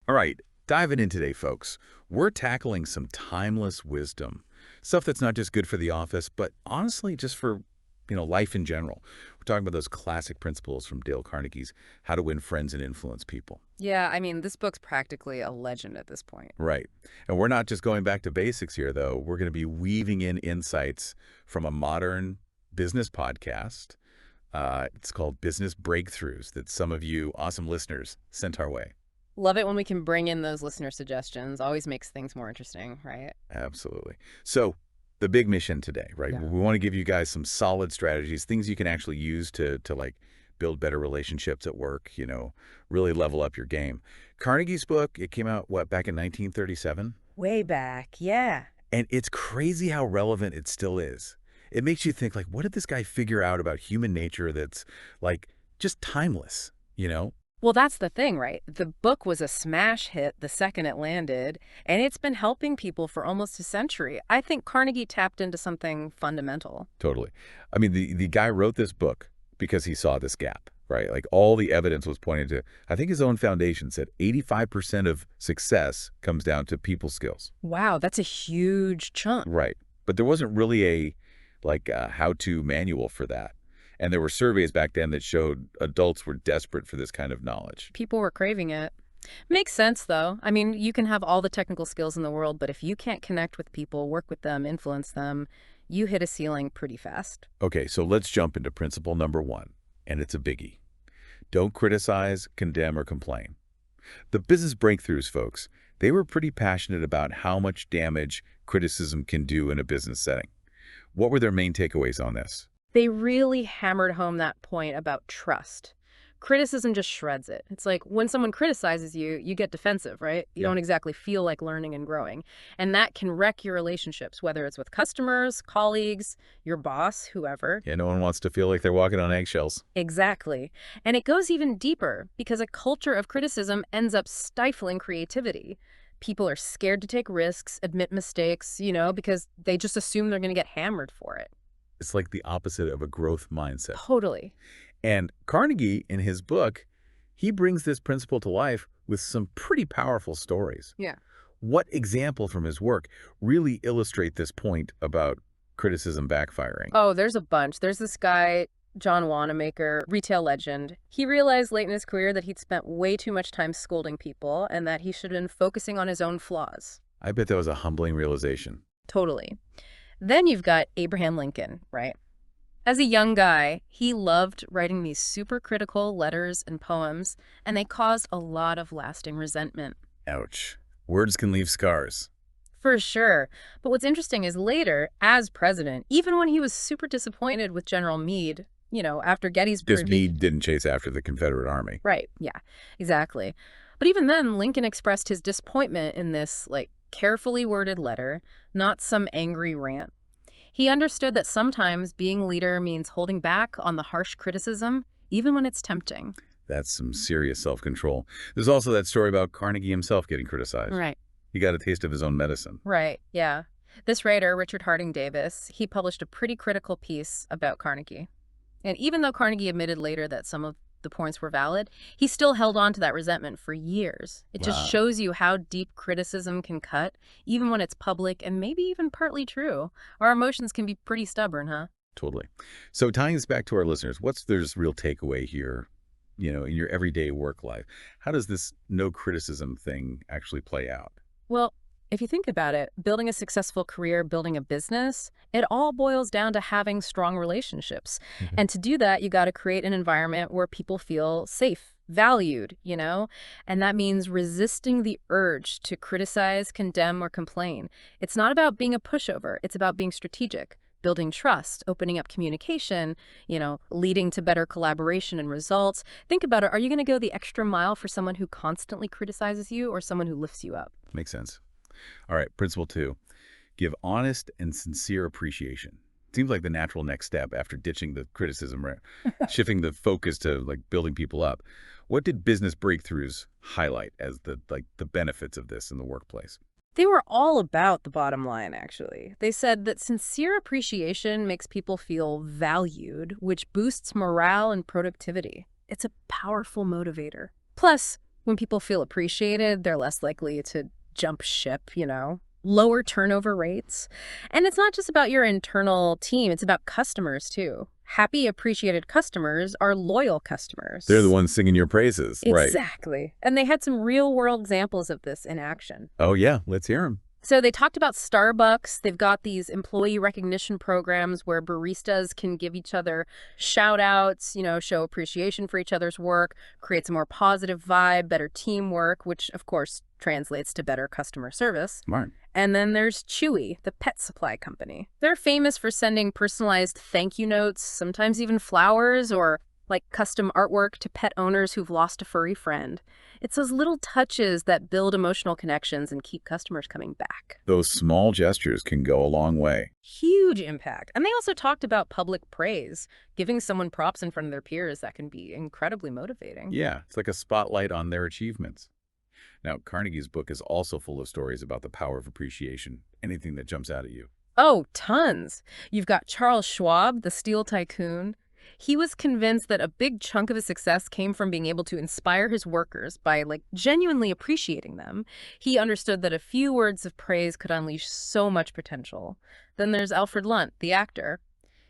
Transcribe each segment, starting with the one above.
All right, diving in today, folks. We're tackling some timeless wisdom, stuff that's not just good for the office, but honestly just for, life in general. We're talking about those classic principles from Dale Carnegie's How to Win Friends and Influence People. Yeah, I mean, this book's practically a legend at this point. Right. And we're not just going back to basics here, though. We're going to be weaving in insights from a modern business podcast. It's called Business Breakthroughs that some of you awesome listeners sent our way. Love it when we can bring in those listener suggestions. Always makes things more interesting, right? Absolutely. So the big mission today, right? Yeah. We want to give you guys some solid strategies, things you can actually use to like build better relationships at work, really level up your game. Carnegie's book, it came out, back in 1937? Way back, yeah. And it's crazy how relevant it still is. It makes you think, like, what did this guy figure out about human nature that's, like, just timeless? Well, that's the thing, right? The book was a smash hit the second it landed, and it's been helping people for almost a century. I think Carnegie tapped into something fundamental. Totally. I mean, the guy wrote this book because he saw this gap, right? Like, all the evidence was pointing to, I think his own foundation said 85% of success comes down to people skills. Wow, that's a huge chunk. Right. But there wasn't really a how-to manual for that. And there were surveys back then that showed adults were desperate for this kind of knowledge. People were craving it. Makes sense, though. I mean, you can have all the technical skills in the world, but if you can't connect with people, work with them, influence them, you hit a ceiling pretty fast. Okay, so let's jump into principle number 1, and it's a biggie. Don't criticize, condemn, or complain. The business breakthroughs, folks, they were pretty passionate about how much damage criticism can do in a business setting. What were their main takeaways on this? They really hammered home that point about trust. Criticism just shreds it. It's like when someone criticizes you, you get defensive, right? You don't exactly feel like learning and growing. And that can wreck your relationships, whether it's with customers, colleagues, your boss, whoever. Yeah, no one wants to feel like they're walking on eggshells. Exactly. And it goes even deeper because a culture of criticism ends up stifling creativity. People are scared to take risks, admit mistakes, because they just assume they're going to get hammered for it. It's like the opposite of a growth mindset. Totally. And Carnegie, in his book, he brings this principle to life with some pretty powerful stories. Yeah. What example from his work really illustrate this point about criticism backfiring? Oh, there's a bunch. There's this guy, John Wanamaker, retail legend. He realized late in his career that he'd spent way too much time scolding people and that he should have been focusing on his own flaws. I bet that was a humbling realization. Totally. Then you've got Abraham Lincoln, right? As a young guy, he loved writing these super critical letters and poems, and they caused a lot of lasting resentment. Ouch. Words can leave scars. For sure. But what's interesting is later, as president, even when he was super disappointed with General Meade, after Gettysburg. Just Meade didn't chase after the Confederate Army. Right, yeah, exactly. But even then, Lincoln expressed his disappointment in this, carefully worded letter, not some angry rant. He understood that sometimes being a leader means holding back on the harsh criticism, even when it's tempting. That's some serious self-control. There's also that story about Carnegie himself getting criticized. Right. He got a taste of his own medicine. Right, yeah. This writer, Richard Harding Davis, he published a pretty critical piece about Carnegie. And even though Carnegie admitted later that some of the points were valid, he still held on to that resentment for years. It just shows you how deep criticism can cut, even when it's public and maybe even partly true. Our emotions can be pretty stubborn, huh? Totally. So tying this back to our listeners, what's their real takeaway here, in your everyday work life? How does this no criticism thing actually play out? Well, if you think about it, building a successful career, building a business, it all boils down to having strong relationships. And to do that, you got to create an environment where people feel safe, valued, and that means resisting the urge to criticize, condemn, or complain. It's not about being a pushover. It's about being strategic, building trust, opening up communication, leading to better collaboration and results. Think about it. Are you going to go the extra mile for someone who constantly criticizes you or someone who lifts you up? Makes sense. All right, principle 2, give honest and sincere appreciation. Seems like the natural next step after ditching the criticism, right? Shifting the focus to building people up. What did business breakthroughs highlight as the benefits of this in the workplace? They were all about the bottom line, actually. They said that sincere appreciation makes people feel valued, which boosts morale and productivity. It's a powerful motivator. Plus, When people feel appreciated, they're less likely to jump ship. Lower turnover rates. And it's not just about your internal team, it's about customers too. Happy, appreciated customers are loyal They're the customers. ones singing your praises, right? Exactly. And they had some real-world examples of this in action. Oh, yeah, let's hear them. So they talked about Starbucks. They've got these employee recognition programs where baristas can give each other shout outs, show appreciation for each other's work, creates a more positive vibe, better teamwork, which of course translates to better customer service. Smart. And then there's Chewy, the pet supply company. They're famous for sending personalized thank you notes, sometimes even flowers or like custom artwork to pet owners who've lost a furry friend. It's those little touches that build emotional connections and keep customers coming back. Those small gestures can go a long way. Huge impact. And they also talked about public praise, giving someone props in front of their peers. That can be incredibly motivating. Yeah, it's like a spotlight on their achievements. Now, Carnegie's book is also full of stories about the power of appreciation. Anything that jumps out at you? Oh, tons. You've got Charles Schwab, the steel tycoon. He was convinced that a big chunk of his success came from being able to inspire his workers by genuinely appreciating them. He understood that a few words of praise could unleash so much potential. Then there's Alfred Lunt, the actor.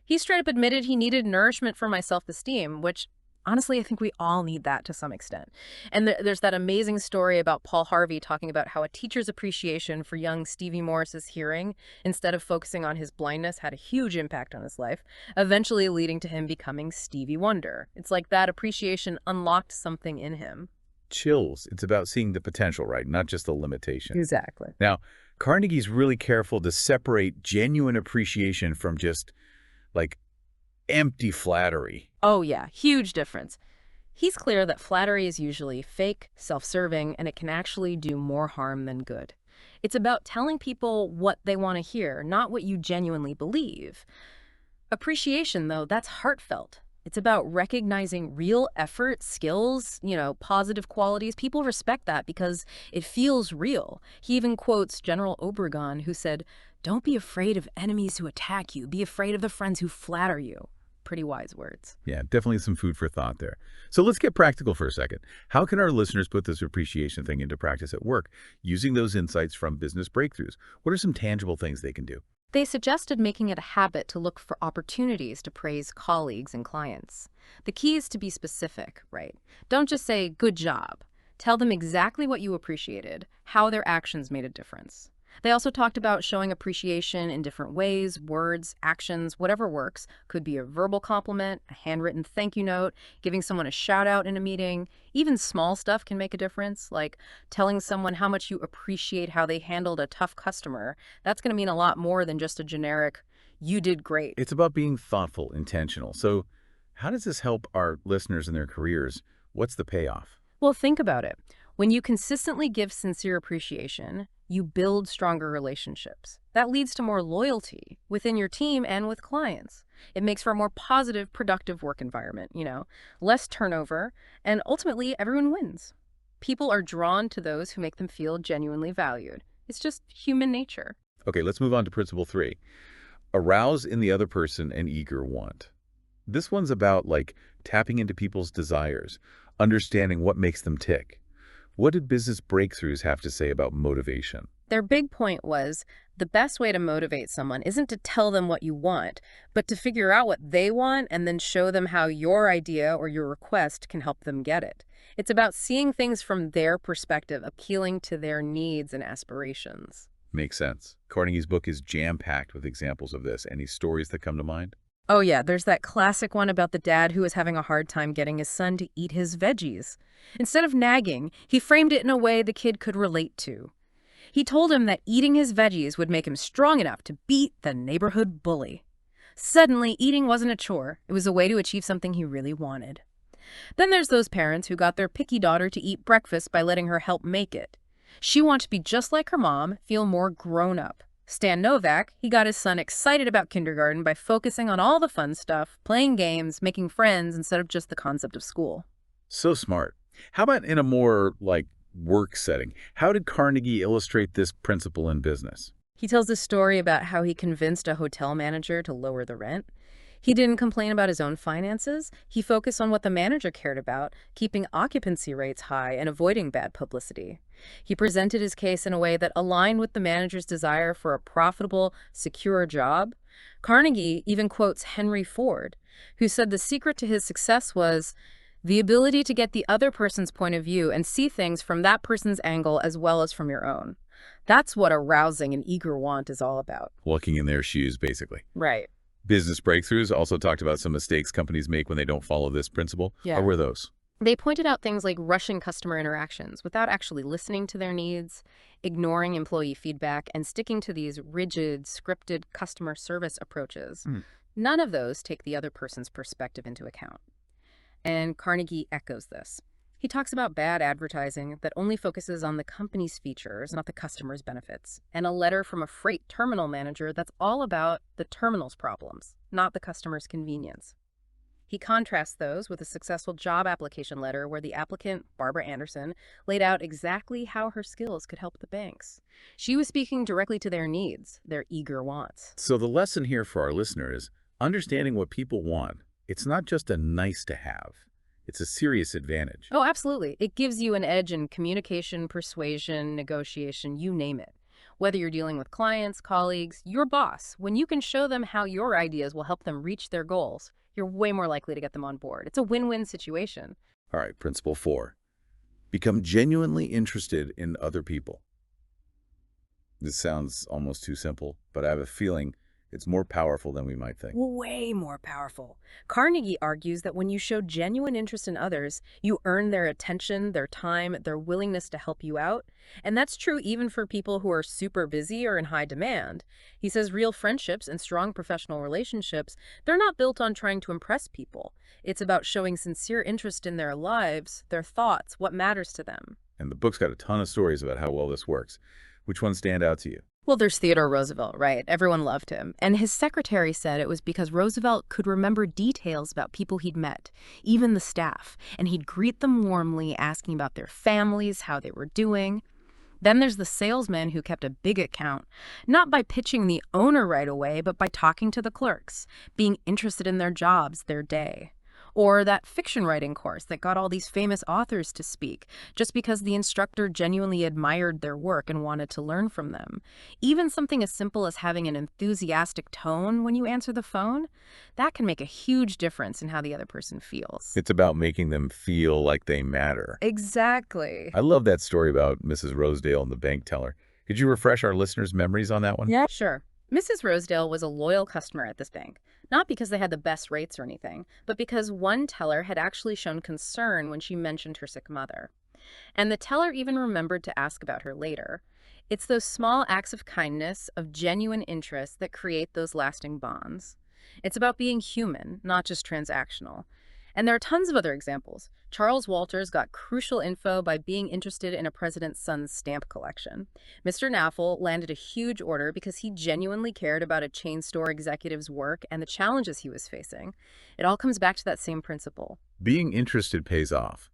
He straight up admitted he needed nourishment for my self-esteem, which honestly, I think we all need that to some extent. And there's that amazing story about Paul Harvey talking about how a teacher's appreciation for young Stevie Morris's hearing, instead of focusing on his blindness, had a huge impact on his life, eventually leading to him becoming Stevie Wonder. It's like that appreciation unlocked something in him. Chills. It's about seeing the potential, right? Not just the limitation. Exactly. Now, Carnegie's really careful to separate genuine appreciation from just, empty flattery. Oh yeah, huge difference. He's clear that flattery is usually fake, self-serving, and it can actually do more harm than good. It's about telling people what they want to hear, not what you genuinely believe. Appreciation, though, that's heartfelt. It's about recognizing real effort, skills, positive qualities. People respect that because it feels real. He even quotes General Obregon, who said, "Don't be afraid of enemies who attack you. Be afraid of the friends who flatter you." Pretty wise words. Yeah, definitely some food for thought there. So let's get practical for a second. How can our listeners put this appreciation thing into practice at work, using those insights from business breakthroughs? What are some tangible things they can do? They suggested making it a habit to look for opportunities to praise colleagues and clients. The key is to be specific, right? Don't just say, "good job." Tell them exactly what you appreciated, how their actions made a difference. They also talked about showing appreciation in different ways, words, actions, whatever works. Could be a verbal compliment, a handwritten thank you note, giving someone a shout out in a meeting. Even small stuff can make a difference, like telling someone how much you appreciate how they handled a tough customer. That's going to mean a lot more than just a generic, "you did great." It's about being thoughtful, intentional. So how does this help our listeners in their careers? What's the payoff? Well, think about it. When you consistently give sincere appreciation, you build stronger relationships. That leads to more loyalty within your team and with clients. It makes for a more positive, productive work environment, less turnover, and ultimately everyone wins. People are drawn to those who make them feel genuinely valued. It's just human nature. Okay, let's move on to principle 3. Arouse in the other person an eager want. This one's about tapping into people's desires, understanding what makes them tick. What did business breakthroughs have to say about motivation? Their big point was the best way to motivate someone isn't to tell them what you want, but to figure out what they want and then show them how your idea or your request can help them get it. It's about seeing things from their perspective, appealing to their needs and aspirations. Makes sense. Carnegie's book is jam-packed with examples of this. Any stories that come to mind? Oh yeah, there's that classic one about the dad who was having a hard time getting his son to eat his veggies. Instead of nagging, he framed it in a way the kid could relate to. He told him that eating his veggies would make him strong enough to beat the neighborhood bully. Suddenly, eating wasn't a chore. It was a way to achieve something he really wanted. Then there's those parents who got their picky daughter to eat breakfast by letting her help make it. She wanted to be just like her mom, feel more grown up. Stan Novak, he got his son excited about kindergarten by focusing on all the fun stuff, playing games, making friends instead of just the concept of school. So smart. How about in a more, work setting? How did Carnegie illustrate this principle in business? He tells a story about how he convinced a hotel manager to lower the rent. He didn't complain about his own finances. He focused on what the manager cared about, keeping occupancy rates high and avoiding bad publicity. He presented his case in a way that aligned with the manager's desire for a profitable, secure job. Carnegie even quotes Henry Ford, who said the secret to his success was the ability to get the other person's point of view and see things from that person's angle as well as from your own. That's what a rousing and eager want is all about. Walking in their shoes, basically. Right. Business Breakthroughs also talked about some mistakes companies make when they don't follow this principle. Yeah. What were those? They pointed out things like rushing customer interactions without actually listening to their needs, ignoring employee feedback, and sticking to these rigid, scripted customer service approaches. None of those take the other person's perspective into account. And Carnegie echoes this. He talks about bad advertising that only focuses on the company's features, not the customer's benefits, and a letter from a freight terminal manager that's all about the terminal's problems, not the customer's convenience. He contrasts those with a successful job application letter where the applicant, Barbara Anderson, laid out exactly how her skills could help the banks. She was speaking directly to their needs, their eager wants. So the lesson here for our listener is understanding what people want. It's not just a nice to have. It's a serious advantage. Oh, absolutely. It gives you an edge in communication, persuasion, negotiation, you name it. Whether you're dealing with clients, colleagues, your boss, when you can show them how your ideas will help them reach their goals, you're way more likely to get them on board. It's a win-win situation. All right, principle 4. Become genuinely interested in other people. This sounds almost too simple, but I have a feeling it's more powerful than we might think. Way more powerful. Carnegie argues that when you show genuine interest in others, you earn their attention, their time, their willingness to help you out. And that's true even for people who are super busy or in high demand. He says real friendships and strong professional relationships, they're not built on trying to impress people. It's about showing sincere interest in their lives, their thoughts, what matters to them. And the book's got a ton of stories about how well this works. Which ones stand out to you? Well, there's Theodore Roosevelt, right? Everyone loved him. And his secretary said it was because Roosevelt could remember details about people he'd met, even the staff, and he'd greet them warmly, asking about their families, how they were doing. Then there's the salesman who kept a big account, not by pitching the owner right away, but by talking to the clerks, being interested in their jobs, their day. Or that fiction writing course that got all these famous authors to speak, just because the instructor genuinely admired their work and wanted to learn from them. Even something as simple as having an enthusiastic tone when you answer the phone, that can make a huge difference in how the other person feels. It's about making them feel like they matter. Exactly. I love that story about Mrs. Rosedale and the bank teller. Could you refresh our listeners' memories on that one? Yeah, sure. Mrs. Rosedale was a loyal customer at this bank, not because they had the best rates or anything, but because one teller had actually shown concern when she mentioned her sick mother. And the teller even remembered to ask about her later. It's those small acts of kindness, of genuine interest, that create those lasting bonds. It's about being human, not just transactional. And there are tons of other examples. Charles Walters got crucial info by being interested in a president's son's stamp collection. Mr. Naffel landed a huge order because he genuinely cared about a chain store executive's work and the challenges he was facing. It all comes back to that same principle. Being interested pays off.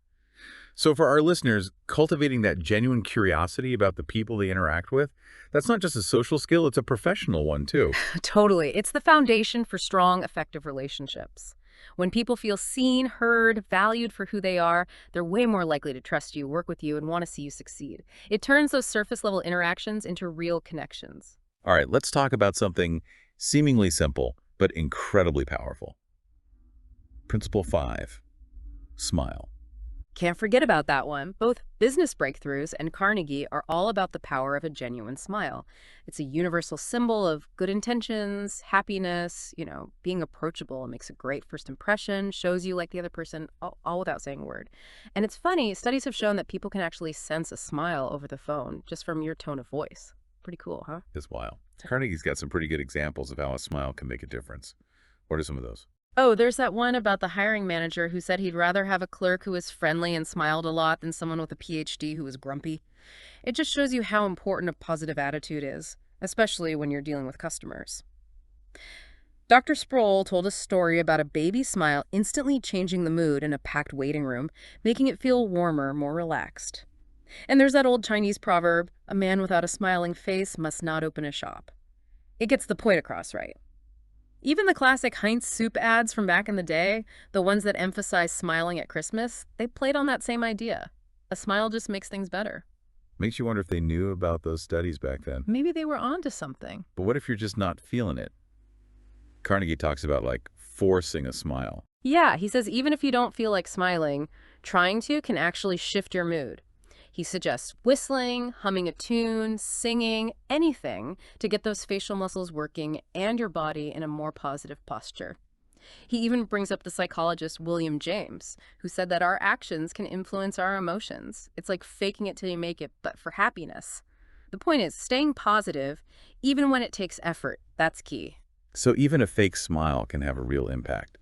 So for our listeners, cultivating that genuine curiosity about the people they interact with, that's not just a social skill, it's a professional one too. Totally. It's the foundation for strong, effective relationships. When people feel seen, heard, valued for who they are, they're way more likely to trust you, work with you, and want to see you succeed. It turns those surface-level interactions into real connections. All right, let's talk about something seemingly simple, but incredibly powerful. Principle 5, smile. Can't forget about that one. Both Business Breakthroughs and Carnegie are all about the power of a genuine smile. It's a universal symbol of good intentions, happiness, being approachable. It makes a great first impression, shows you like the other person, all without saying a word. And it's funny, studies have shown that people can actually sense a smile over the phone just from your tone of voice. Pretty cool, huh? It's wild. Carnegie's got some pretty good examples of how a smile can make a difference. What are some of those? Oh, there's that one about the hiring manager who said he'd rather have a clerk who was friendly and smiled a lot than someone with a PhD who was grumpy. It just shows you how important a positive attitude is, especially when you're dealing with customers. Dr. Sproul told a story about a baby smile instantly changing the mood in a packed waiting room, making it feel warmer, more relaxed. And there's that old Chinese proverb, a man without a smiling face must not open a shop. It gets the point across, right? Even the classic Heinz soup ads from back in the day, the ones that emphasize smiling at Christmas, they played on that same idea. A smile just makes things better. Makes you wonder if they knew about those studies back then. Maybe they were onto something. But what if you're just not feeling it? Carnegie talks about, like, forcing a smile. Yeah, he says even if you don't feel like smiling, trying to can actually shift your mood. He suggests whistling, humming a tune, singing, anything to get those facial muscles working and your body in a more positive posture. He even brings up the psychologist William James, who said that our actions can influence our emotions. It's like faking it till you make it, but for happiness. The point is, staying positive, even when it takes effort, that's key. So even a fake smile can have a real impact.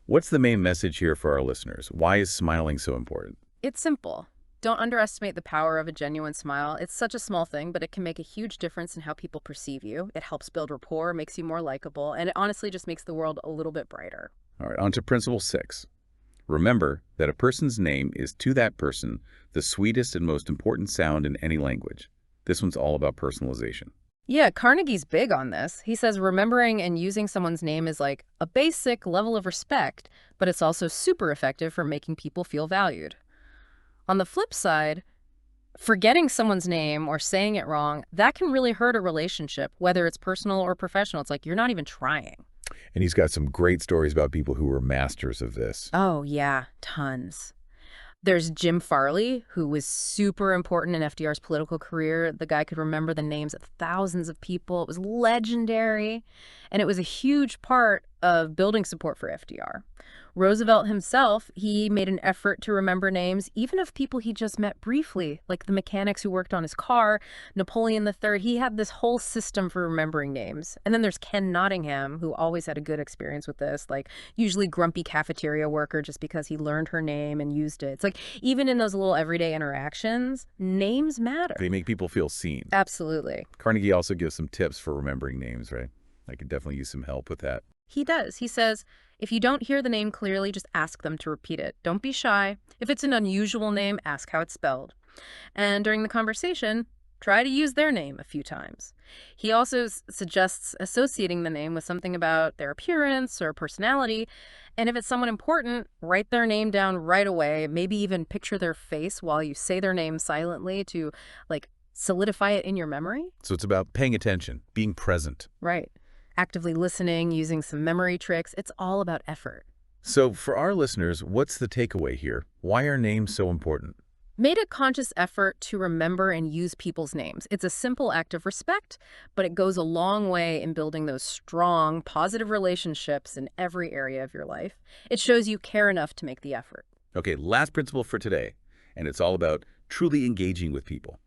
What's the main message here for our listeners? Why is smiling so important? It's simple. Don't underestimate the power of a genuine smile. It's such a small thing, but it can make a huge difference in how people perceive you. It helps build rapport, makes you more likable, and it honestly just makes the world a little bit brighter. All right, on to principle 6. Remember that a person's name is, to that person, the sweetest and most important sound in any language. This one's all about personalization. Yeah, Carnegie's big on this. He says remembering and using someone's name is like a basic level of respect, but it's also super effective for making people feel valued. On the flip side, forgetting someone's name or saying it wrong, that can really hurt a relationship, whether it's personal or professional. It's like you're not even trying. And he's got some great stories about people who were masters of this. Oh, yeah, tons. There's Jim Farley, who was super important in FDR's political career. The guy could remember the names of thousands of people. It was legendary, and it was a huge part of building support for FDR. Roosevelt himself, he made an effort to remember names, even of people he just met briefly, like the mechanics who worked on his car, Napoleon III. He had this whole system for remembering names. And then there's Ken Nottingham, who always had a good experience with this, like usually grumpy cafeteria worker just because he learned her name and used it. It's like even in those little everyday interactions, names matter. They make people feel seen. Absolutely. Carnegie also gives some tips for remembering names, right? I could definitely use some help with that. He does. He says, if you don't hear the name clearly, just ask them to repeat it. Don't be shy. If it's an unusual name, ask how it's spelled. And during the conversation, try to use their name a few times. He also suggests associating the name with something about their appearance or personality. And if it's someone important, write their name down right away. Maybe even picture their face while you say their name silently to, like, solidify it in your memory. So it's about paying attention, being present. Right. Actively listening, using some memory tricks. It's all about effort. So for our listeners, what's the takeaway here? Why are names so important? Made a conscious effort to remember and use people's names. It's a simple act of respect, but it goes a long way in building those strong, positive relationships in every area of your life. It shows you care enough to make the effort. Okay, last principle for today, and it's all about truly engaging with people.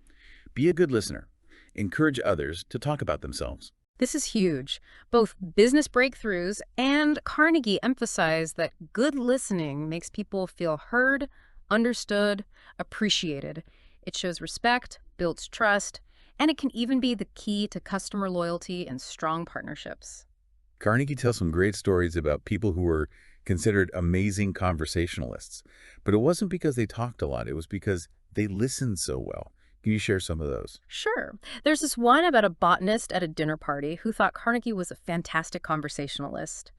Be a good listener. Encourage others to talk about themselves. This is huge. Both business breakthroughs and Carnegie emphasize that good listening makes people feel heard, understood, appreciated. It shows respect, builds trust, and it can even be the key to customer loyalty and strong partnerships. Carnegie tells some great stories about people who were considered amazing conversationalists. But it wasn't because they talked a lot. It was because they listened so well. Can you share some of those? Sure. There's this one about a botanist at a dinner party who thought Carnegie was a fantastic conversationalist.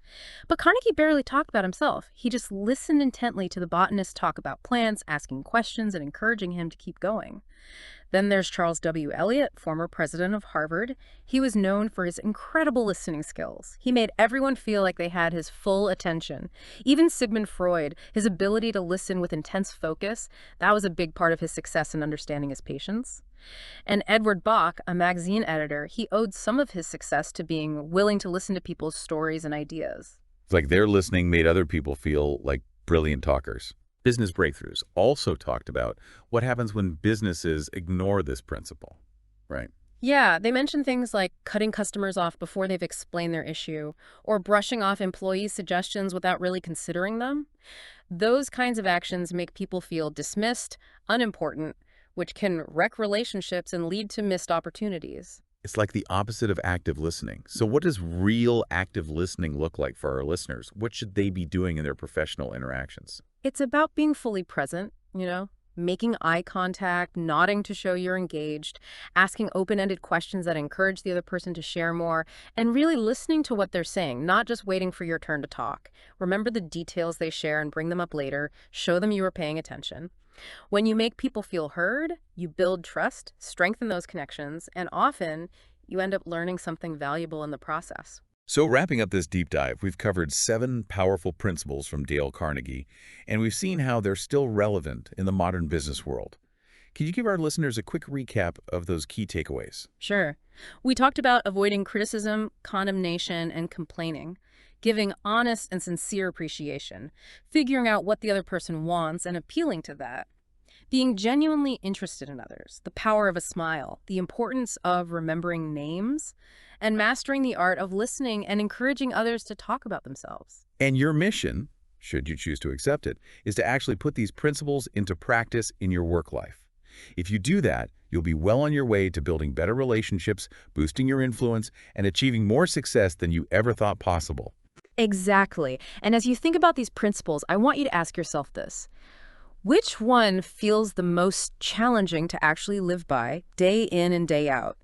But Carnegie barely talked about himself. He just listened intently to the botanist talk about plants, asking questions and encouraging him to keep going. Then there's Charles W. Eliot, former president of Harvard. He was known for his incredible listening skills. He made everyone feel like they had his full attention. Even Sigmund Freud, his ability to listen with intense focus, that was a big part of his success in understanding his patients. And Edward Bach, a magazine editor, he owed some of his success to being willing to listen to people's stories and ideas. It's like their listening made other people feel like brilliant talkers. Business breakthroughs also talked about what happens when businesses ignore this principle, right? Yeah, they mention things like cutting customers off before they've explained their issue, or brushing off employees' suggestions without really considering them. Those kinds of actions make people feel dismissed, unimportant, which can wreck relationships and lead to missed opportunities. It's like the opposite of active listening. So what does real active listening look like for our listeners? What should they be doing in their professional interactions? It's about being fully present, Making eye contact, nodding to show you're engaged, asking open-ended questions that encourage the other person to share more, and really listening to what they're saying, not just waiting for your turn to talk. Remember the details they share and bring them up later. Show them you were paying attention. When you make people feel heard, you build trust, strengthen those connections, and often you end up learning something valuable in the process. So wrapping up this deep dive, we've covered 7 powerful principles from Dale Carnegie, and we've seen how they're still relevant in the modern business world. Can you give our listeners a quick recap of those key takeaways? Sure. We talked about avoiding criticism, condemnation, and complaining, giving honest and sincere appreciation, figuring out what the other person wants and appealing to that, being genuinely interested in others, the power of a smile, the importance of remembering names, and mastering the art of listening and encouraging others to talk about themselves. And your mission, should you choose to accept it, is to actually put these principles into practice in your work life. If you do that, you'll be well on your way to building better relationships, boosting your influence, and achieving more success than you ever thought possible. Exactly. And as you think about these principles, I want you to ask yourself this. Which one feels the most challenging to actually live by day in and day out?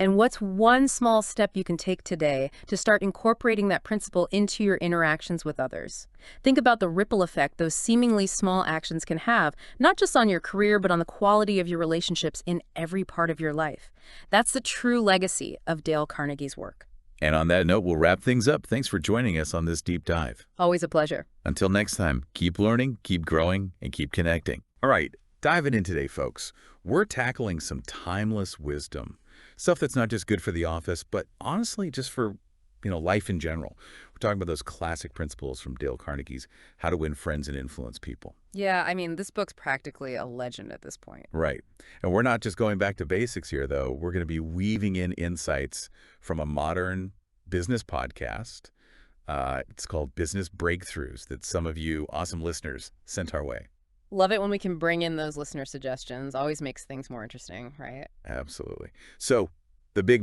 And what's one small step you can take today to start incorporating that principle into your interactions with others? Think about the ripple effect those seemingly small actions can have, not just on your career, but on the quality of your relationships in every part of your life. That's the true legacy of Dale Carnegie's work. And on that note, we'll wrap things up. Thanks for joining us on this deep dive. Always a pleasure. Until next time, keep learning, keep growing, and keep connecting. All right, diving in today, folks. We're tackling some timeless wisdom. Stuff that's not just good for the office, but honestly just for, life in general. We're talking about those classic principles from Dale Carnegie's How to Win Friends and Influence People. Yeah, I mean, this book's practically a legend at this point. Right. And we're not just going back to basics here, though. We're going to be weaving in insights from a modern business podcast. It's called Business Breakthroughs that some of you awesome listeners sent our way. Love it when we can bring in those listener suggestions. Always makes things more interesting, right? Absolutely. So the big